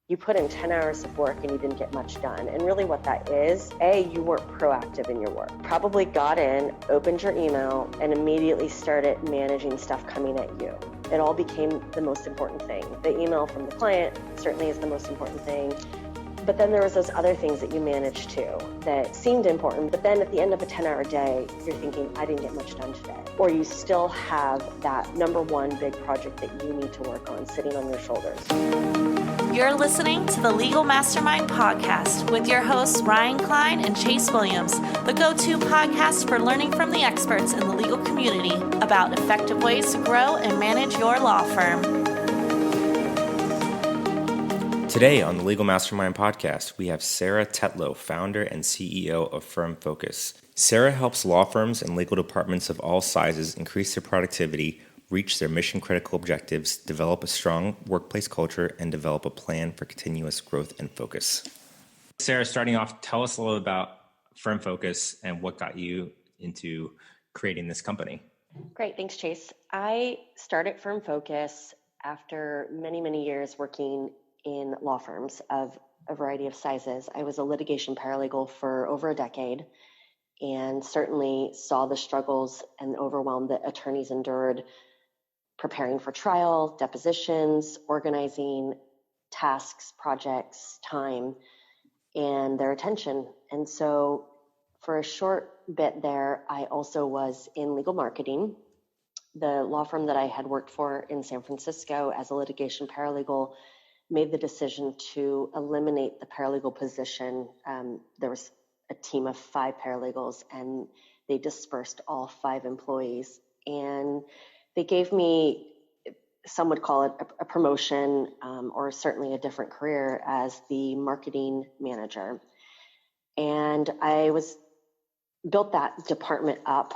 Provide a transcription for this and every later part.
You put in 10 hours of work and you didn't get much done. And really what that is, A, you weren't proactive in your work. Probably got in, opened your email, and immediately started managing stuff coming at you. It all became the most important thing. The email from the client certainly is the most important thing. But then there was those other things that you managed too that seemed important. But then at the end of a 10-hour day, you're thinking, I didn't get much done today. Or you still have that number one big project that you need to work on sitting on your shoulders. You're listening to the Legal Mastermind Podcast with your hosts, Ryan Klein and Chase Williams, the go-to podcast for learning from the experts in the legal community about effective ways to grow and manage your law firm. Today on the Legal Mastermind Podcast, we have Sarah Tetlow, founder and CEO of Firm Focus. Sarah helps law firms and legal departments of all sizes increase their productivity, reach their mission-critical objectives, develop a strong workplace culture, and develop a plan for continuous growth and focus. Sarah, starting off, tell us a little about Firm Focus and what got you into creating this company. Great, thanks, Chase. I started Firm Focus after many, many years working in law firms of a variety of sizes. I was a litigation paralegal for over a decade and certainly saw the struggles and overwhelm that attorneys endured preparing for trial, depositions, organizing tasks, projects, time, and their attention. And so for a short bit there, I also was in legal marketing. The law firm that I had worked for in San Francisco as a litigation paralegal made the decision to eliminate the paralegal position. There was a team of 5 paralegals, and they dispersed all 5 employees. And they gave me, some would call it a promotion, or certainly a different career as the marketing manager. And I built that department up.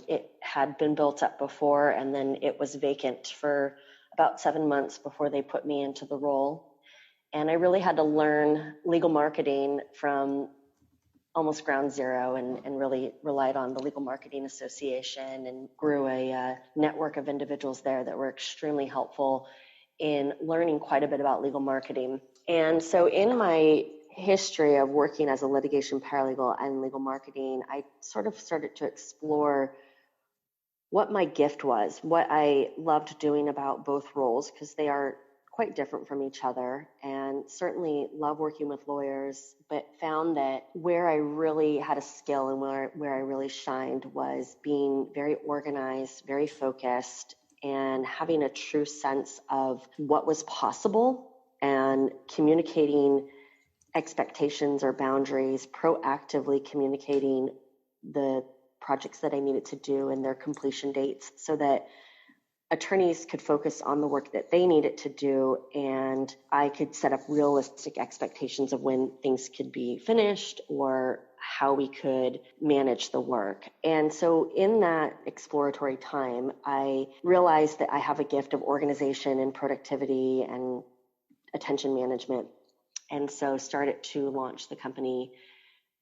It had been built up before, and then it was vacant for about 7 months before they put me into the role. And I really had to learn legal marketing from almost ground zero, and really relied on the Legal Marketing Association and grew a network of individuals there that were extremely helpful in learning quite a bit about legal marketing. And so in my history of working as a litigation paralegal and legal marketing, I sort of started to explore what my gift was, what I loved doing about both roles, because they are quite different from each other, and certainly love working with lawyers, but found that where I really had a skill and where I really shined was being very organized, very focused, and having a true sense of what was possible and communicating expectations or boundaries, proactively communicating the projects that I needed to do and their completion dates so that attorneys could focus on the work that they needed to do, and I could set up realistic expectations of when things could be finished or how we could manage the work. And so in that exploratory time, I realized that I have a gift of organization and productivity and attention management. And so started to launch the company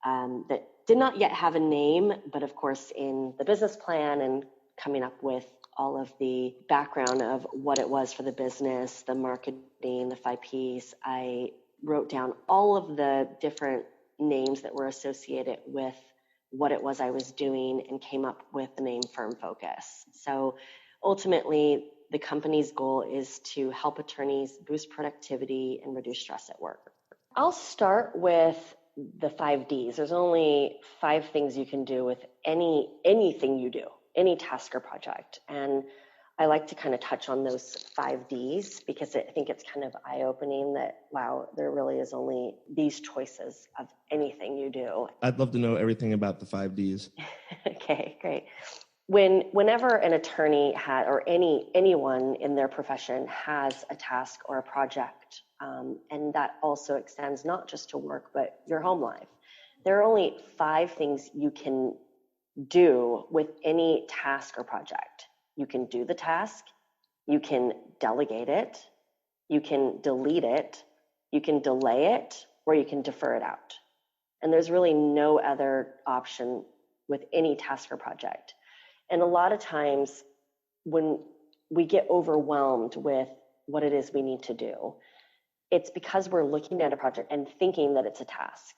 that did not yet have a name, but of course in the business plan and coming up with all of the background of what it was for the business, the marketing, the 5 Ps. I wrote down all of the different names that were associated with what it was I was doing and came up with the name Firm Focus. So ultimately, the company's goal is to help attorneys boost productivity and reduce stress at work. I'll start with the 5 Ds. There's only 5 things you can do with anything you do, any task or project. And I like to kind of touch on those 5 Ds because I think it's kind of eye-opening that, wow, there really is only these choices of anything you do. I'd love to know everything about the 5 Ds. Okay, great. Whenever an attorney or anyone in their profession has a task or a project, and that also extends not just to work, but your home life, there are only 5 things you can do with any task or project. You can do the task, you can delegate it, you can delete it, you can delay it, or you can defer it out. And there's really no other option with any task or project. And a lot of times when we get overwhelmed with what it is we need to do, it's because we're looking at a project and thinking that it's a task.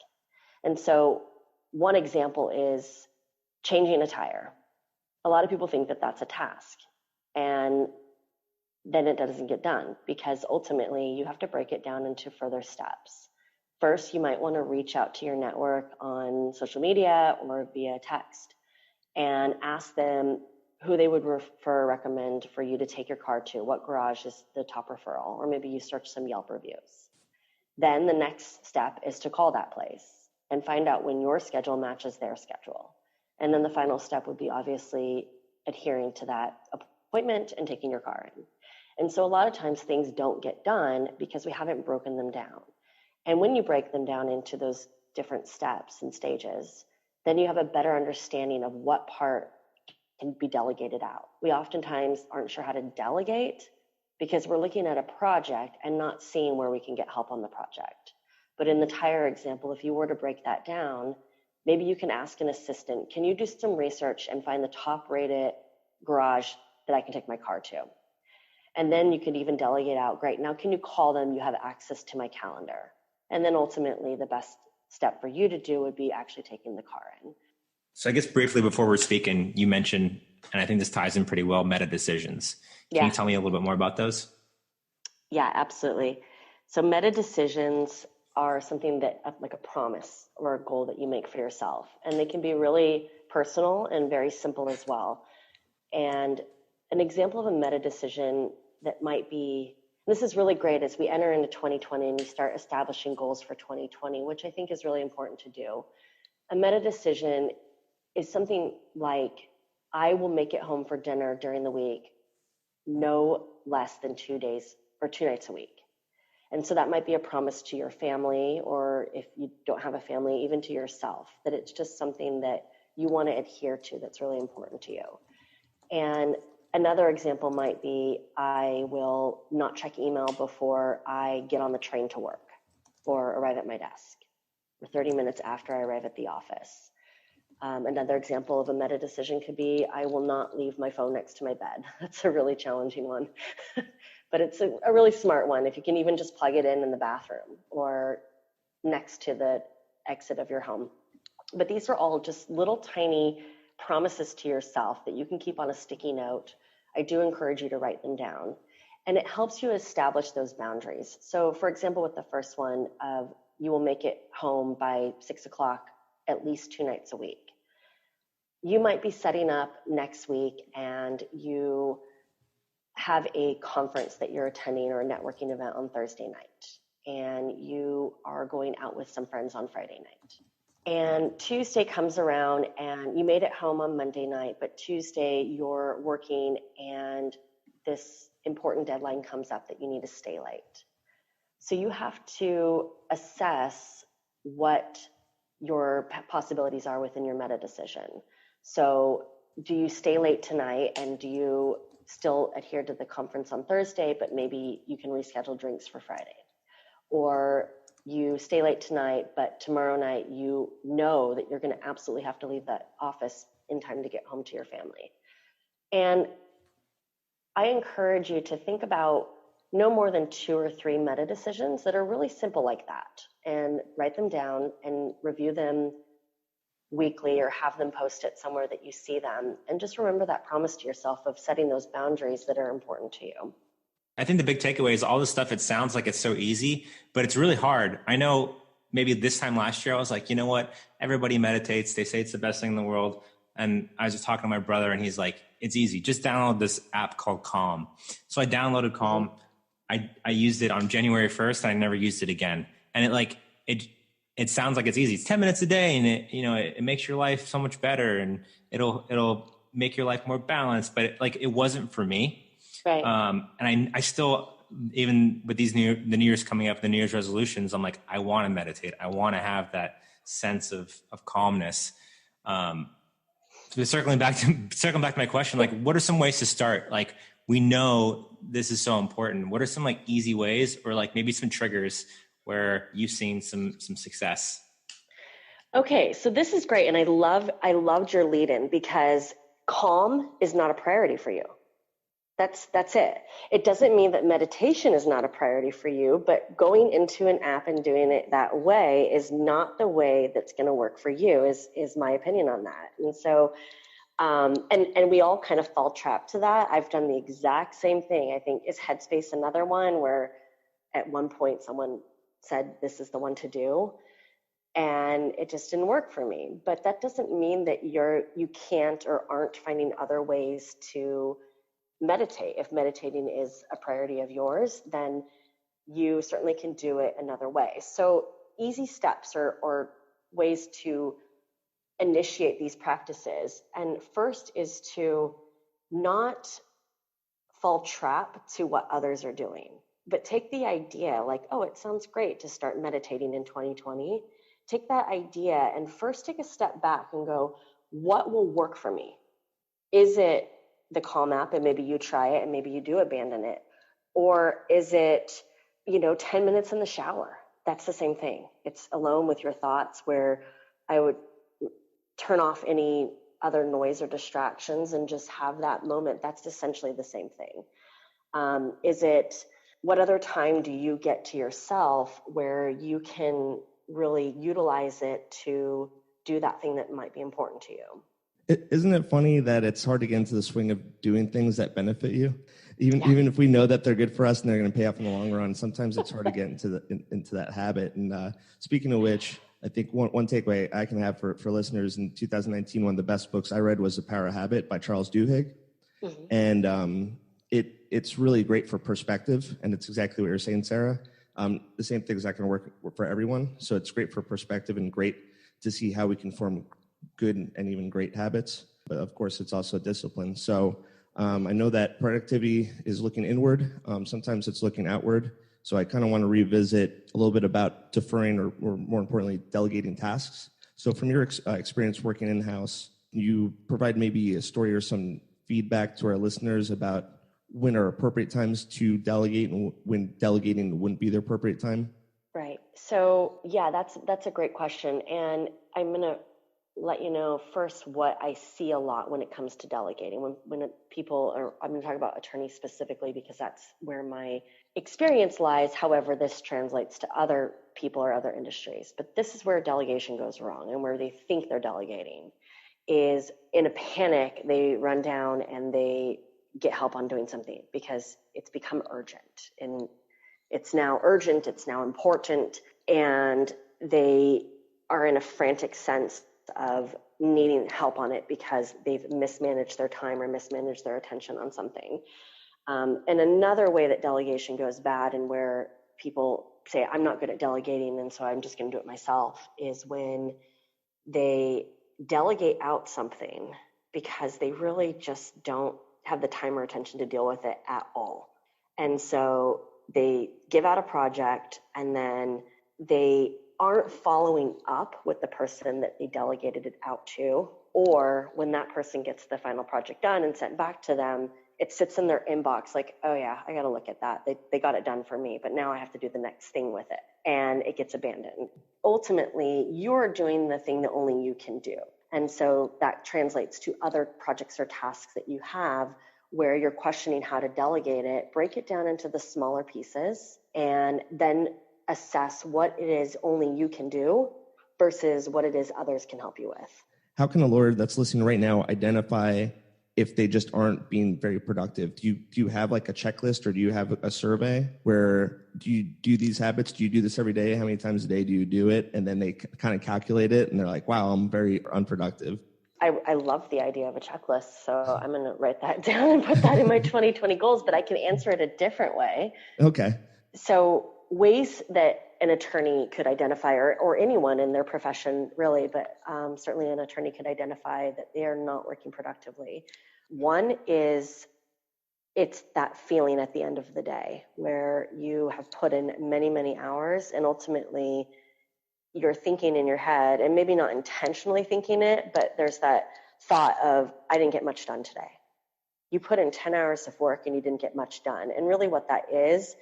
And so one example is changing a tire. A lot of people think that that's a task, and then it doesn't get done because ultimately you have to break it down into further steps. First, you might want to reach out to your network on social media or via text and ask them who they would recommend for you to take your car to, what garage is the top referral, or maybe you search some Yelp reviews. Then the next step is to call that place and find out when your schedule matches their schedule. And then the final step would be obviously adhering to that appointment and taking your car in. And so a lot of times things don't get done because we haven't broken them down. And when you break them down into those different steps and stages, then you have a better understanding of what part can be delegated out. We oftentimes aren't sure how to delegate because we're looking at a project and not seeing where we can get help on the project. But in the tire example, if you were to break that down, maybe you can ask an assistant, can you do some research and find the top rated garage that I can take my car to? And then you could even delegate out, great, now can you call them? You have access to my calendar. And then ultimately the best step for you to do would be actually taking the car in. So I guess briefly before we're speaking, you mentioned, and I think this ties in pretty well, meta decisions. Can you tell me a little bit more about those? Yeah, absolutely. So meta decisions are something that like a promise or a goal that you make for yourself. And they can be really personal and very simple as well. And an example of a meta decision that might be, this is really great as we enter into 2020 and you start establishing goals for 2020, which I think is really important to do. A meta decision is something like, I will make it home for dinner during the week no less than 2 days or 2 nights a week. And so that might be a promise to your family, or if you don't have a family, even to yourself, that it's just something that you want to adhere to that's really important to you. And another example might be, I will not check email before I get on the train to work or arrive at my desk, or 30 minutes after I arrive at the office. Another example of a meta decision could be, I will not leave my phone next to my bed. That's a really challenging one, but it's a really smart one. If you can even just plug it in the bathroom or next to the exit of your home. But these are all just little tiny promises to yourself that you can keep on a sticky note. I do encourage you to write them down, and it helps you establish those boundaries. So for example, with the first one of you will make it home by 6 o'clock at least 2 nights a week. You might be setting up next week and you have a conference that you're attending or a networking event on Thursday night, and you are going out with some friends on Friday night. And Tuesday comes around and you made it home on Monday night, but Tuesday you're working and this important deadline comes up that you need to stay late. So you have to assess what your possibilities are within your meta decision. So do you stay late tonight and do you still adhere to the conference on Thursday, but maybe you can reschedule drinks for Friday? Or you stay late tonight, but tomorrow night you know that you're going to absolutely have to leave that office in time to get home to your family. And I encourage you to think about no more than 2 or 3 meta decisions that are really simple like that, and write them down and review them weekly or have them posted somewhere that you see them. And just remember that promise to yourself of setting those boundaries that are important to you. I think the big takeaway is all this stuff, it sounds like it's so easy, but it's really hard. I know maybe this time last year, I was like, you know what? Everybody meditates. They say it's the best thing in the world. And I was just talking to my brother and he's like, it's easy. Just download this app called Calm. So I downloaded Calm. I used it on January 1st and I never used it again. And it sounds like it's easy. It's 10 minutes a day and it makes your life so much better and it'll make your life more balanced, but it wasn't for me. Right. And I still, even with the New Year's coming up, the New Year's resolutions, I'm like, I want to meditate. I want to have that sense of calmness. So circling back to my question, like, what are some ways to start? Like, we know this is so important. What are some like easy ways, or like maybe some triggers where you've seen some success? Okay, so this is great, and I loved your lead in because calm is not a priority for you. That's it. It doesn't mean that meditation is not a priority for you, but going into an app and doing it that way is not the way that's going to work for you, is my opinion on that. And so, and we all kind of fall trapped to that. I've done the exact same thing. I think, is Headspace another one where at one point someone said, this is the one to do. And it just didn't work for me. But that doesn't mean that you can't or aren't finding other ways to meditate. If meditating is a priority of yours, then you certainly can do it another way. So easy steps or ways to initiate these practices. And first is to not fall trap to what others are doing, but take the idea like, oh, it sounds great to start meditating in 2020. Take that idea and first take a step back and go, what will work for me? Is it the Calm app and maybe you try it and maybe you do abandon it? Or is it, 10 minutes in the shower? That's the same thing. It's alone with your thoughts, where I would turn off any other noise or distractions and just have that moment. That's essentially the same thing. Is it, what other time do you get to yourself where you can really utilize it to do that thing that might be important to you? Isn't it funny that it's hard to get into the swing of doing things that benefit you? Even if we know that they're good for us and they're going to pay off in the long run, sometimes it's hard to get into that habit. And speaking of which, I think one takeaway I can have for listeners, in 2019, one of the best books I read was The Power of Habit by Charles Duhigg. Mm-hmm. And it's really great for perspective, and it's exactly what you're saying, Sarah. The same thing is not going to work for everyone. So it's great for perspective and great to see how we can form good and even great habits. But of course, it's also discipline. So I know that productivity is looking inward. Sometimes it's looking outward. So I kind of want to revisit a little bit about deferring or more importantly, delegating tasks. So from your experience working in-house, you provide maybe a story or some feedback to our listeners about when are appropriate times to delegate and when delegating wouldn't be the appropriate time? Right. So yeah, that's a great question. And I'm going to let you know first what I see a lot when it comes to delegating. When people are, I'm going to talk about attorneys specifically because that's where my experience lies. However, this translates to other people or other industries. But this is where delegation goes wrong and where they think they're delegating is in a panic, they run down and they get help on doing something because it's become urgent. And it's now urgent, it's now important, and they are in a frantic sense of needing help on it because they've mismanaged their time or mismanaged their attention on something. And another way that delegation goes bad and where people say, I'm not good at delegating, and so I'm just going to do it myself, is when they delegate out something because they really just don't have the time or attention to deal with it at all. And so they give out a project and then they aren't following up with the person that they delegated it out to, or when that person gets the final project done and sent back to them, it sits in their inbox like, oh yeah, I got to look at that. They got it done for me, but now I have to do the next thing with it. And it gets abandoned. Ultimately, you're doing the thing that only you can do. And so that translates to other projects or tasks that you have where you're questioning how to delegate it. Break it down into the smaller pieces and then assess what it is only you can do versus what it is others can help you with. How can a lawyer that's listening right now identify if they just aren't being very productive? Do you have like a checklist or do you have a survey where do you do these habits? Do you do this every day? How many times a day do you do it? And then they kind of calculate it and they're like, wow, I'm very unproductive. I love the idea of a checklist. So I'm going to write that down and put that in my 2020 goals, but I can answer it a different way. Okay. So ways that an attorney could identify, or anyone in their profession really, but certainly an attorney could identify that they are not working productively. One is it's that feeling at the end of the day where you have put in many, many hours and ultimately you're thinking in your head, and maybe not intentionally thinking it, but there's that thought of, I didn't get much done today. You put in 10 hours of work and you didn't get much done. And really what that is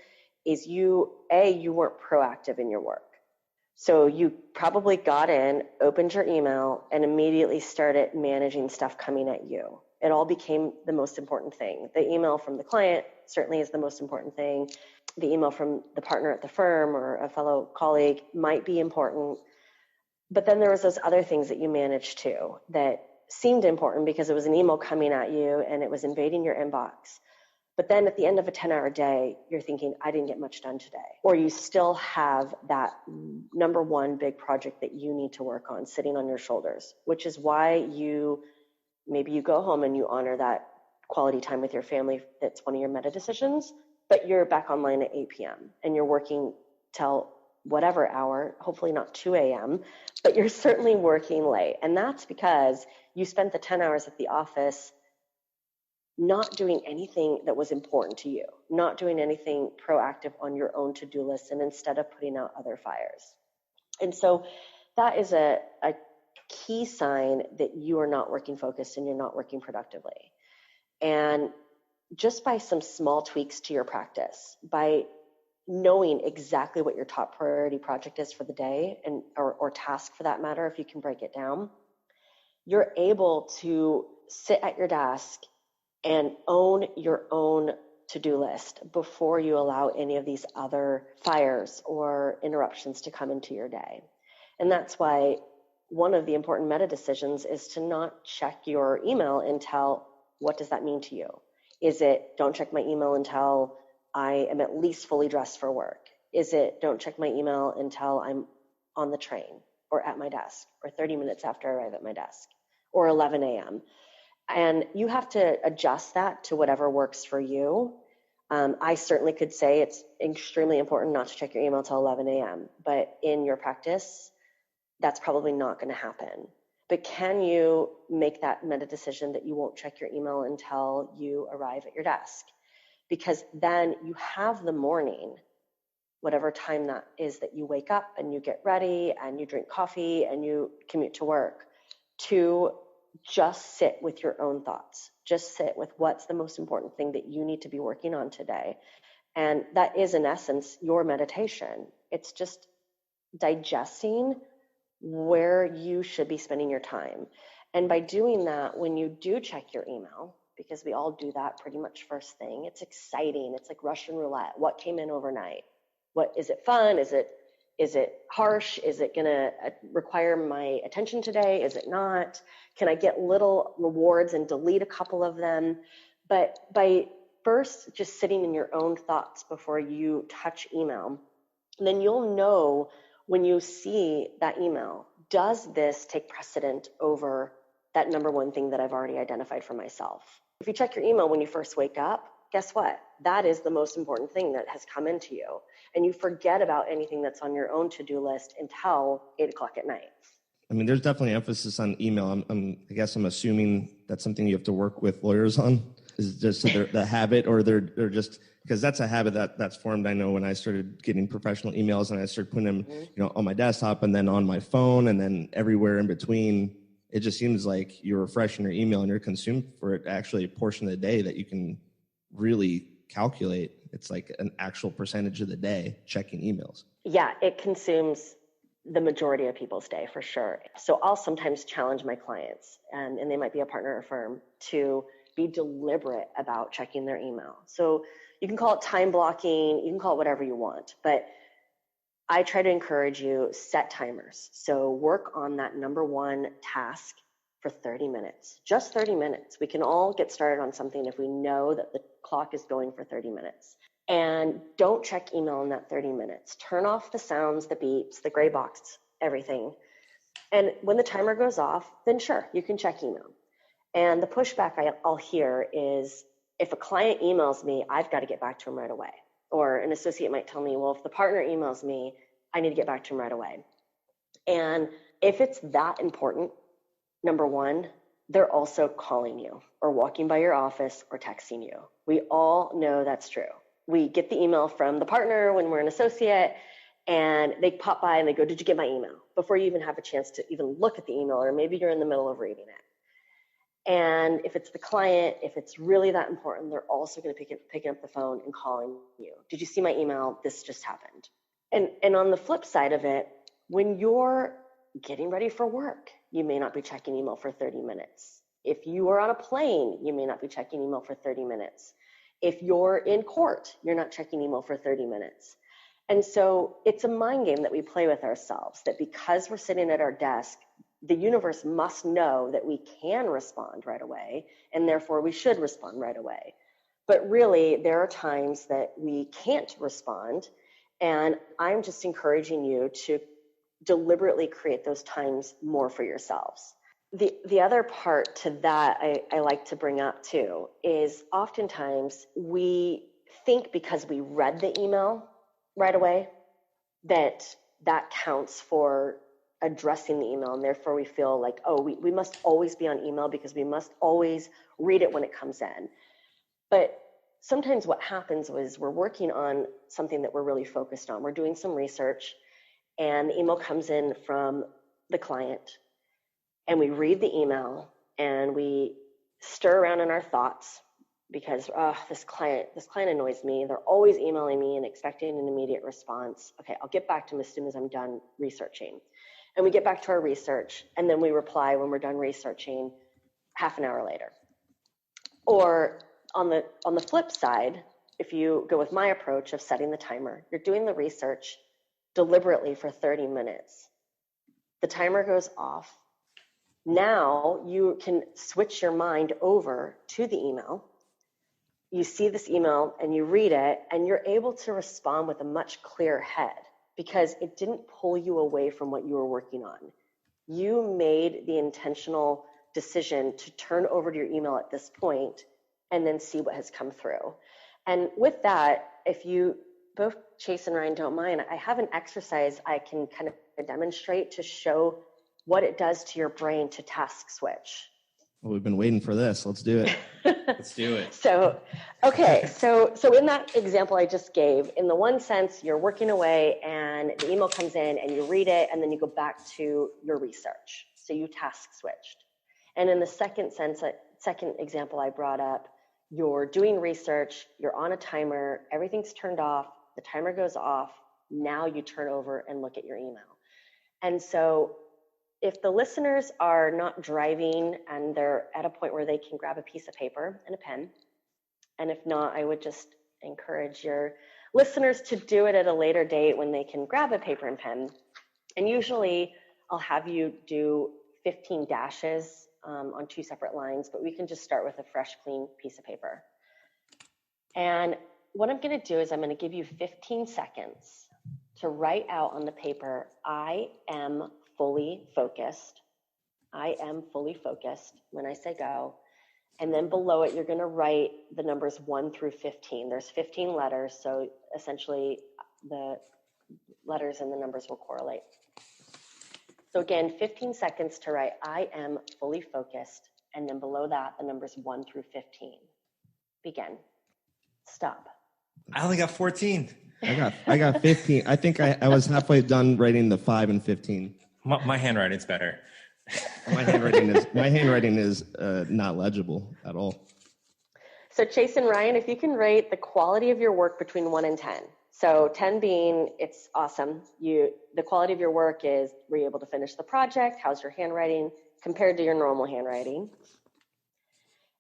you weren't proactive in your work. So you probably got in, opened your email, and immediately started managing stuff coming at you. It all became the most important thing. The email from the client certainly is the most important thing. The email from the partner at the firm or a fellow colleague might be important. But then there was those other things that you managed too that seemed important because it was an email coming at you and it was invading your inbox. But then at the end of a 10-hour day, you're thinking, I didn't get much done today. Or you still have that number one big project that you need to work on sitting on your shoulders, which is why maybe you go home and you honor that quality time with your family. That's one of your meta decisions, but you're back online at 8 p.m. and you're working till whatever hour, hopefully not 2 a.m., but you're certainly working late. And that's because you spent the 10 hours at the office not doing anything that was important to you, not doing anything proactive on your own to-do list, and instead of putting out other fires. And so that is a key sign that you are not working focused and you're not working productively. And just by some small tweaks to your practice, by knowing exactly what your top priority project is for the day or task for that matter, if you can break it down, you're able to sit at your desk and own your own to-do list before you allow any of these other fires or interruptions to come into your day. And that's why one of the important meta decisions is to not check your email until, what does that mean to you? Is it, don't check my email until I am at least fully dressed for work? Is it, don't check my email until I'm on the train or at my desk or 30 minutes after I arrive at my desk or 11 a.m.? And you have to adjust that to whatever works for you. I certainly could say it's extremely important not to check your email till 11 a.m., but in your practice, that's probably not going to happen. But can you make that meta decision that you won't check your email until you arrive at your desk? Because then you have the morning, whatever time that is that you wake up and you get ready and you drink coffee and you commute to work, to just sit with your own thoughts. Just sit with what's the most important thing that you need to be working on today. And that is, in essence, your meditation. It's just digesting where you should be spending your time. And by doing that, when you do check your email, because we all do that pretty much first thing, it's exciting. It's like Russian roulette. What came in overnight? What is it fun? Is it harsh? Is it going to require my attention today? Is it not? Can I get little rewards and delete a couple of them? But by first just sitting in your own thoughts before you touch email, then you'll know when you see that email, does this take precedent over that number one thing that I've already identified for myself? If you check your email when you first wake up, guess what? That is the most important thing that has come into you. And you forget about anything that's on your own to-do list until 8 o'clock at night. I mean, there's definitely emphasis on email. I guess I'm assuming that's something you have to work with lawyers on. Is just the habit, or they're just, because that's a habit that's formed. I know when I started getting professional emails and I started putting them, on my desktop and then on my phone and then everywhere in between, it just seems like you're refreshing your email and you're consumed for it actually a portion of the day that you can really calculate. It's like an actual percentage of the day checking emails. Yeah, it consumes the majority of people's day for sure. So I'll sometimes challenge my clients, and they might be a partner or firm, to be deliberate about checking their email. So you can call it time blocking, you can call it whatever you want, but I try to encourage you, set timers. So work on that number one task for 30 minutes, just 30 minutes. We can all get started on something if we know that the clock is going for 30 minutes. And don't check email in that 30 minutes. Turn off the sounds, the beeps, the gray box, everything. And when the timer goes off, then sure, you can check email. And the pushback I'll hear is, if a client emails me, I've got to get back to him right away. Or an associate might tell me, well, if the partner emails me, I need to get back to him right away. And if it's that important, number one, they're also calling you or walking by your office or texting you. We all know that's true. We get the email from the partner when we're an associate, and they pop by and they go, did you get my email? Before you even have a chance to even look at the email, or maybe you're in the middle of reading it. And if it's the client, if it's really that important, they're also going to pick up the phone and calling you. Did you see my email? This just happened. And on the flip side of it, when you're getting ready for work, you may not be checking email for 30 minutes. If you are on a plane, you may not be checking email for 30 minutes. If you're in court, you're not checking email for 30 minutes. And so it's a mind game that we play with ourselves, that because we're sitting at our desk, the universe must know that we can respond right away, and therefore we should respond right away. But really, there are times that we can't respond, and I'm just encouraging you to deliberately create those times more for yourselves. The other part to that I like to bring up too is oftentimes we think because we read the email right away that counts for addressing the email, and therefore we feel like, oh, we must always be on email because we must always read it when it comes in. But sometimes what happens is we're working on something that we're really focused on. We're doing some research, and the email comes in from the client, and we read the email and we stir around in our thoughts because this client annoys me. They're always emailing me and expecting an immediate response. Okay, I'll get back to them as soon as I'm done researching. And we get back to our research, and then we reply when we're done researching half an hour later. Or on the flip side, if you go with my approach of setting the timer, you're doing the research deliberately for 30 minutes. The timer goes off. Now you can switch your mind over to the email. You see this email and you read it, and you're able to respond with a much clearer head because it didn't pull you away from what you were working on. You made the intentional decision to turn over to your email at this point and then see what has come through. And with that, if you both, Chase and Ryan, don't mind, I have an exercise I can kind of demonstrate to show what it does to your brain to task switch. Well, we've been waiting for this. Let's do it. Let's do it. So in that example I just gave, in the one sense, you're working away and the email comes in and you read it and then you go back to your research. So you task switched. And in the second example I brought up, you're doing research, you're on a timer, everything's turned off, the timer goes off, now you turn over and look at your email. And so if the listeners are not driving and they're at a point where they can grab a piece of paper and a pen, and if not, I would just encourage your listeners to do it at a later date when they can grab a paper and pen. And usually I'll have you do 15 dashes on 2 separate lines, but we can just start with a fresh, clean piece of paper. And what I'm going to do is I'm going to give you 15 seconds to write out on the paper, I am fully focused. I am fully focused when I say go. And then below it, you're going to write the numbers 1 through 15. There's 15 letters, so essentially the letters and the numbers will correlate. So again, 15 seconds to write, I am fully focused. And then below that, the numbers 1 through 15. Begin. Stop. I only got 14. I got 15. I think I was halfway done writing the 5 and 15. My handwriting's better. My handwriting is not legible at all. So Chase and Ryan, if you can rate the quality of your work between 1 and 10. So 10 being it's awesome. The quality of your work is, were you able to finish the project? How's your handwriting compared to your normal handwriting?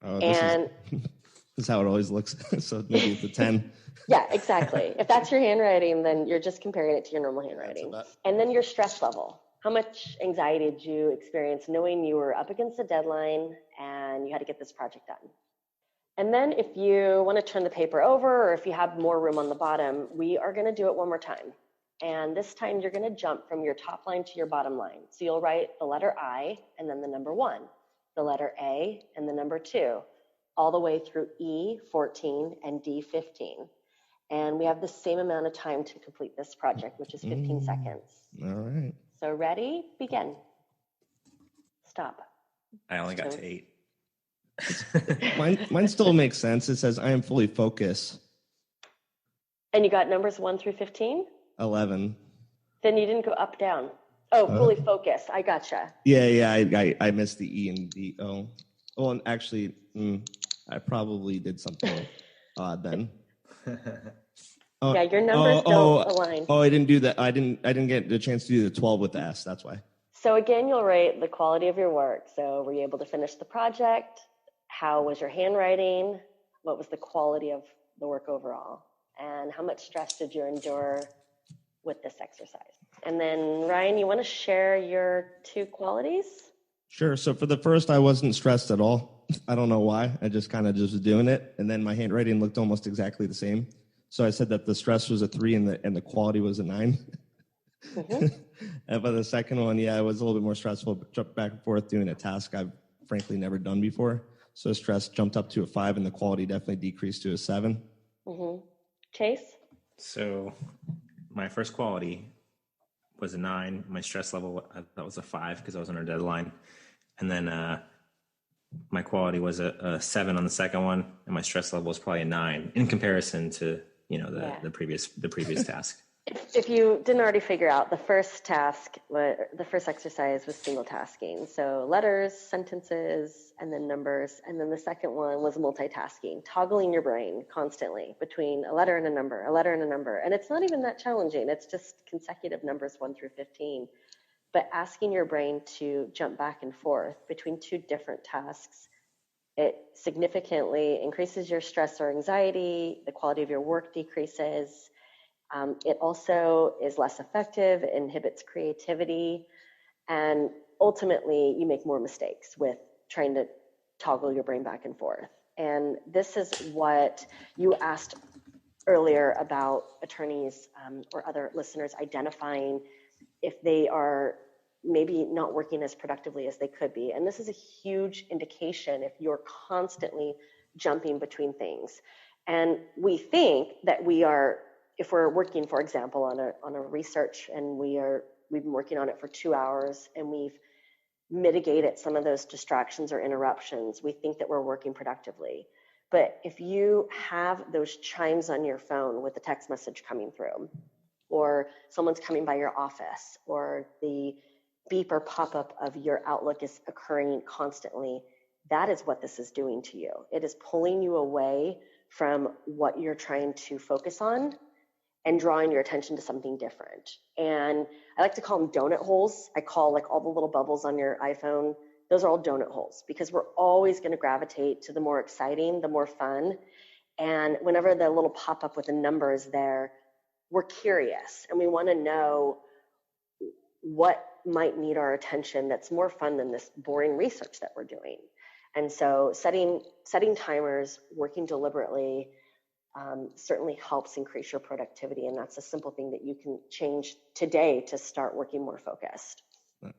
Oh, this is how it always looks. So maybe it's a 10. Yeah, exactly. If that's your handwriting, then you're just comparing it to your normal handwriting. And then your stress level. How much anxiety did you experience knowing you were up against a deadline and you had to get this project done? And then if you want to turn the paper over or if you have more room on the bottom, we are going to do it one more time. And this time you're going to jump from your top line to your bottom line. So you'll write the letter I and then the number 1, the letter A and the number 2, all the way through E14 and D15. And we have the same amount of time to complete this project, which is 15 seconds. All right. So ready? Begin. Stop. I only got to 8. Mine still makes sense. It says, I am fully focused. And you got numbers 1 through 15? 11. Then you didn't go up, down. Oh, fully focused. I gotcha. Yeah. I missed the E and D. Oh, and actually, I probably did something odd then. Yeah, your numbers don't align. Oh, I didn't do that. I didn't get the chance to do the 12 with the S. That's why. So again, you'll rate the quality of your work. So were you able to finish the project? How was your handwriting? What was the quality of the work overall? And how much stress did you endure with this exercise? And then Ryan, you want to share your 2 qualities? Sure. So for the first, I wasn't stressed at all. I don't know why. I just was doing it. And then my handwriting looked almost exactly the same. So I said that the stress was a 3 and the quality was a 9. Mm-hmm. And for the second one, it was a little bit more stressful, jumped back and forth doing a task I've frankly never done before. So stress jumped up to a 5 and the quality definitely decreased to a 7. Mm-hmm. Chase? So my first quality was a 9. My stress level, that was a 5 because I was under deadline. And then my quality was a 7 on the second one, and my stress level was probably a 9 in comparison to the previous task. If you didn't already figure out, the first exercise was single tasking. So letters, sentences, and then numbers. And then the second one was multitasking, toggling your brain constantly between a letter and a number, a letter and a number. And it's not even that challenging. It's just consecutive numbers 1 through 15. But asking your brain to jump back and forth between 2 different tasks, it significantly increases your stress or anxiety. The quality of your work decreases. It also is less effective, inhibits creativity, and ultimately you make more mistakes with trying to toggle your brain back and forth. And this is what you asked earlier about attorneys or other listeners identifying if they are maybe not working as productively as they could be. And this is a huge indication if you're constantly jumping between things. And we think that if we're working, for example, on a research and we've been working on it for 2 hours and we've mitigated some of those distractions or interruptions, we think that we're working productively. But if you have those chimes on your phone with a text message coming through, or someone's coming by your office, or the beep or pop-up of your Outlook is occurring constantly, that is what this is doing to you. It is pulling you away from what you're trying to focus on and drawing your attention to something different. And I like to call them donut holes. I call like all the little bubbles on your iPhone, those are all donut holes, because we're always going to gravitate to the more exciting, the more fun. And whenever the little pop-up with a number is there, we're curious and we want to know what might need our attention that's more fun than this boring research that we're doing. And so setting timers, working deliberately, certainly helps increase your productivity. And that's a simple thing that you can change today to start working more focused.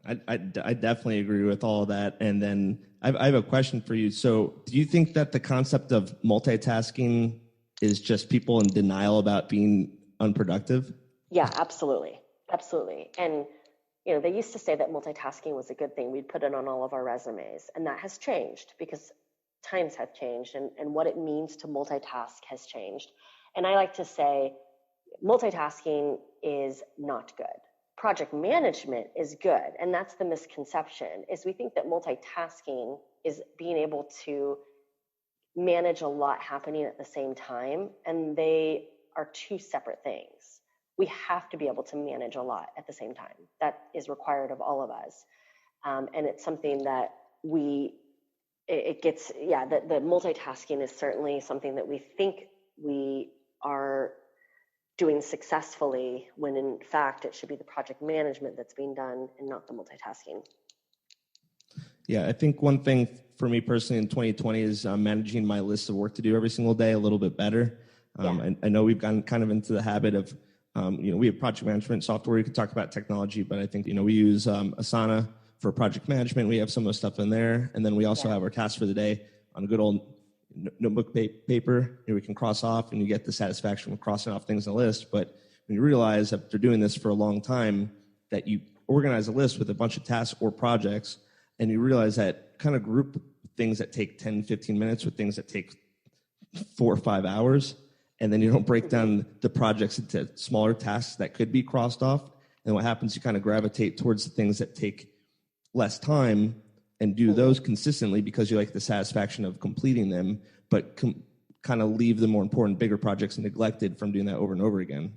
I definitely agree with all of that. And then I have a question for you. So do you think that the concept of multitasking is just people in denial about being unproductive? Yeah, absolutely. Absolutely. And, they used to say that multitasking was a good thing. We'd put it on all of our resumes. And that has changed because times have changed and what it means to multitask has changed. And I like to say multitasking is not good. Project management is good. And that's the misconception, is we think that multitasking is being able to manage a lot happening at the same time. And they are 2 separate things. We have to be able to manage a lot at the same time. That is required of all of us. And it's something that the multitasking is certainly something that we think we are doing successfully, when in fact it should be the project management that's being done and not the multitasking. Yeah, I think one thing for me personally in 2020 is managing my list of work to do every single day a little bit better. I know we've gotten kind of into the habit of, we have project management software. We could talk about technology, but I think, we use Asana for project management. We have some of the stuff in there. And then we also have our tasks for the day on a good old notebook paper. We can cross off and you get the satisfaction of crossing off things on the list. But when you realize after doing this for a long time that you organize a list with a bunch of tasks or projects, and you realize that kind of group things that take 10, 15 minutes with things that take 4 or 5 hours, and then you don't break down the projects into smaller tasks that could be crossed off. And what happens, you kind of gravitate towards the things that take less time and do those consistently because you like the satisfaction of completing them, but kind of leave the more important, bigger projects neglected from doing that over and over again.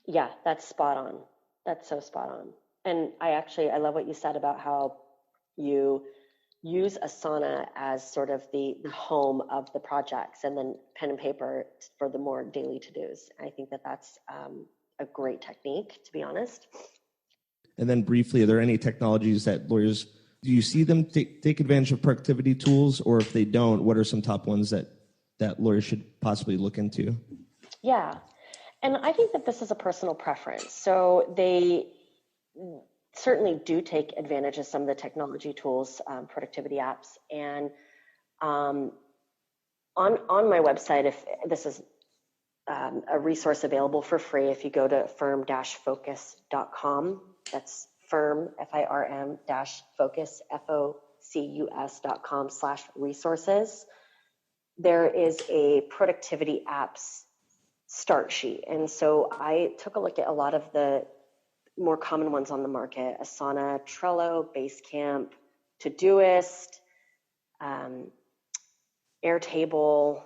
Yeah, that's spot on. That's so spot on. And I love what you said about how you use Asana as sort of the home of the projects, and then pen and paper for the more daily to-dos. I think that that's a great technique, to be honest. And then briefly, are there any technologies that lawyers, do you see them take advantage of productivity tools? Or if they don't, what are some top ones that lawyers should possibly look into? Yeah. And I think that this is a personal preference. So they certainly do take advantage of some of the technology tools, productivity apps. And on my website, if this is a resource available for free, if you go to firm-focus.com, that's firm, FIRM -focus, FOCUS.com/resources, there is a productivity apps start sheet. And so I took a look at a lot of the more common ones on the market: Asana, Trello, Basecamp, Todoist, Airtable,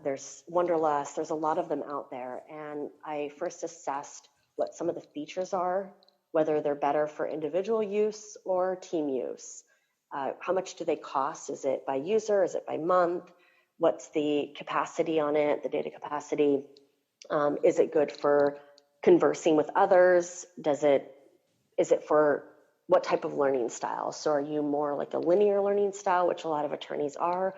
there's Wonderlust. There's a lot of them out there. And I first assessed what some of the features are, whether they're better for individual use or team use. How much do they cost? Is it by user? Is it by month? What's the capacity on it, the data capacity? Is it good for conversing with others? Is it for what type of learning style? So are you more like a linear learning style, which a lot of attorneys are,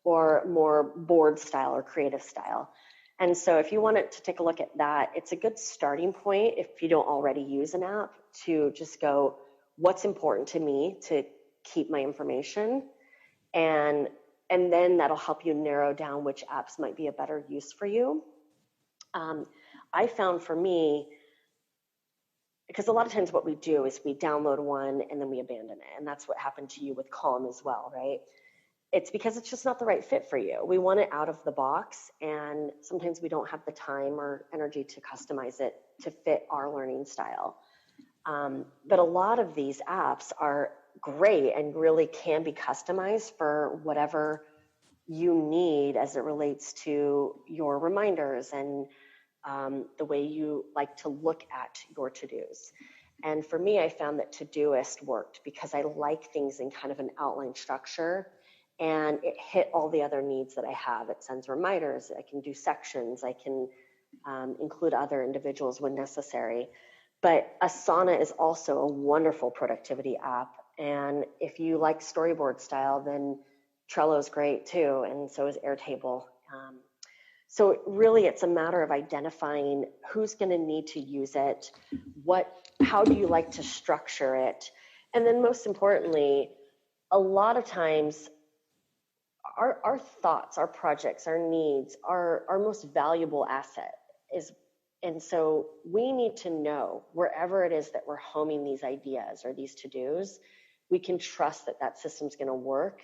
or more board style or creative style? And so if you wanted to take a look at that, it's a good starting point if you don't already use an app to just go, what's important to me to keep my information? And then that'll help you narrow down which apps might be a better use for you. I found for me, because a lot of times what we do is we download one and then we abandon it. And that's what happened to you with Calm as well, right? It's because it's just not the right fit for you. We want it out of the box, and sometimes we don't have the time or energy to customize it to fit our learning style. But a lot of these apps are great and really can be customized for whatever you need as it relates to your reminders and the way you like to look at your to-dos. And for me, I found that Todoist worked because I like things in kind of an outline structure, and it hit all the other needs that I have. It sends reminders, I can do sections, I can include other individuals when necessary. But Asana is also a wonderful productivity app. And if you like storyboard style, then Trello is great too, and so is Airtable. So really it's a matter of identifying who's going to need to use it, how do you like to structure it, and then most importantly, a lot of times our thoughts, our projects, our needs, our most valuable asset is, and so we need to know wherever it is that we're homing these ideas or these to-dos, we can trust that that system's going to work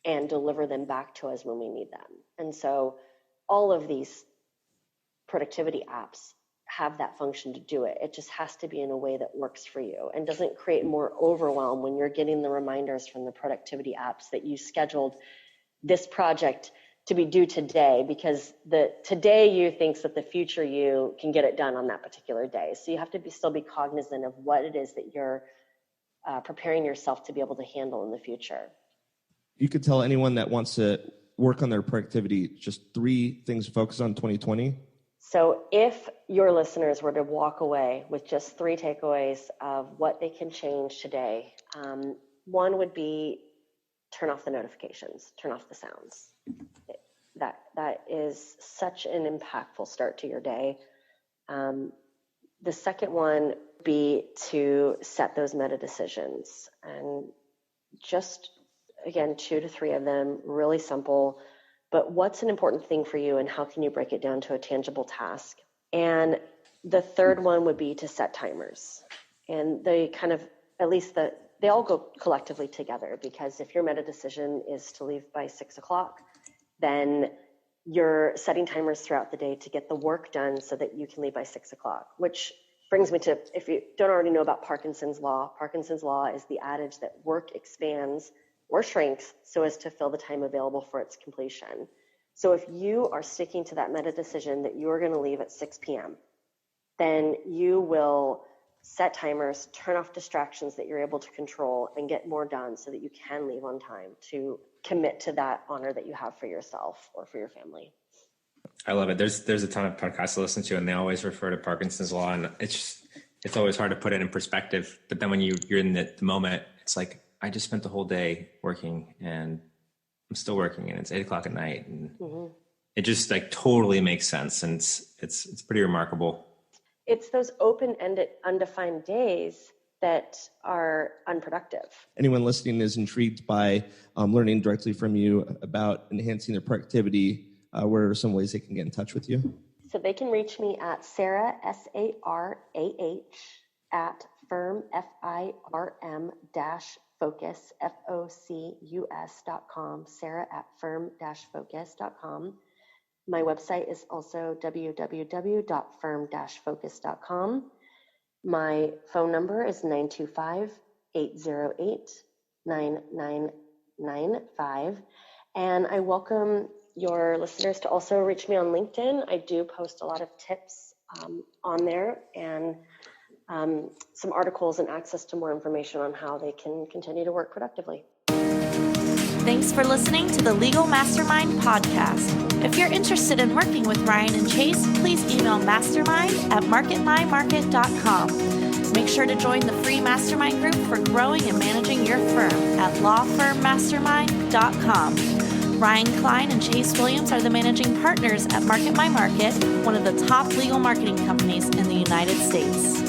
and deliver them back to us when we need them. And so all of these productivity apps have that function to do it. It just has to be in a way that works for you and doesn't create more overwhelm when you're getting the reminders from the productivity apps that you scheduled this project to be due today, because the today you thinks that the future you can get it done on that particular day. So you have to still be cognizant of what it is that you're preparing yourself to be able to handle in the future. You could tell anyone that wants to work on their productivity just 3 things to focus on 2020. So if your listeners were to walk away with just 3 takeaways of what they can change today, one would be turn off the notifications, turn off the sounds. That is such an impactful start to your day. The second one would be to set those meta decisions, and just, again, 2 to 3 of them, really simple. But what's an important thing for you, and how can you break it down to a tangible task? And the third one would be to set timers. And they kind of, at least they all go collectively together, because if your meta decision is to leave by 6 o'clock, then you're setting timers throughout the day to get the work done so that you can leave by 6 o'clock, which brings me to, if you don't already know about Parkinson's law is the adage that work expands or shrinks so as to fill the time available for its completion. So if you are sticking to that meta decision that you're going to leave at 6 p.m., then you will set timers, turn off distractions that you're able to control, and get more done so that you can leave on time to commit to that honor that you have for yourself or for your family. I love it. There's a ton of podcasts to listen to, and they always refer to Parkinson's law, and it's always hard to put it in perspective. But then when you're in the moment, it's like, I just spent the whole day working, and I'm still working, and it's 8:00 at night, and it just like totally makes sense, and it's pretty remarkable. It's those open-ended, undefined days that are unproductive. Anyone listening is intrigued by learning directly from you about enhancing their productivity. What are some ways they can get in touch with you? So they can reach me at Sarah, SARAH, at firm, FIRM-focus, FOCUS.com, Sarah at firm-focus.com. My website is also www.firm-focus.com. My phone number is 925-808-9995. And I welcome your listeners to also reach me on LinkedIn. I do post a lot of tips on there, and some articles and access to more information on how they can continue to work productively. Thanks for listening to the Legal Mastermind podcast. If you're interested in working with Ryan and Chase, please email mastermind@marketmymarket.com. Make sure to join the free mastermind group for growing and managing your firm at lawfirmmastermind.com. Ryan Klein and Chase Williams are the managing partners at Market My Market, one of the top legal marketing companies in the United States.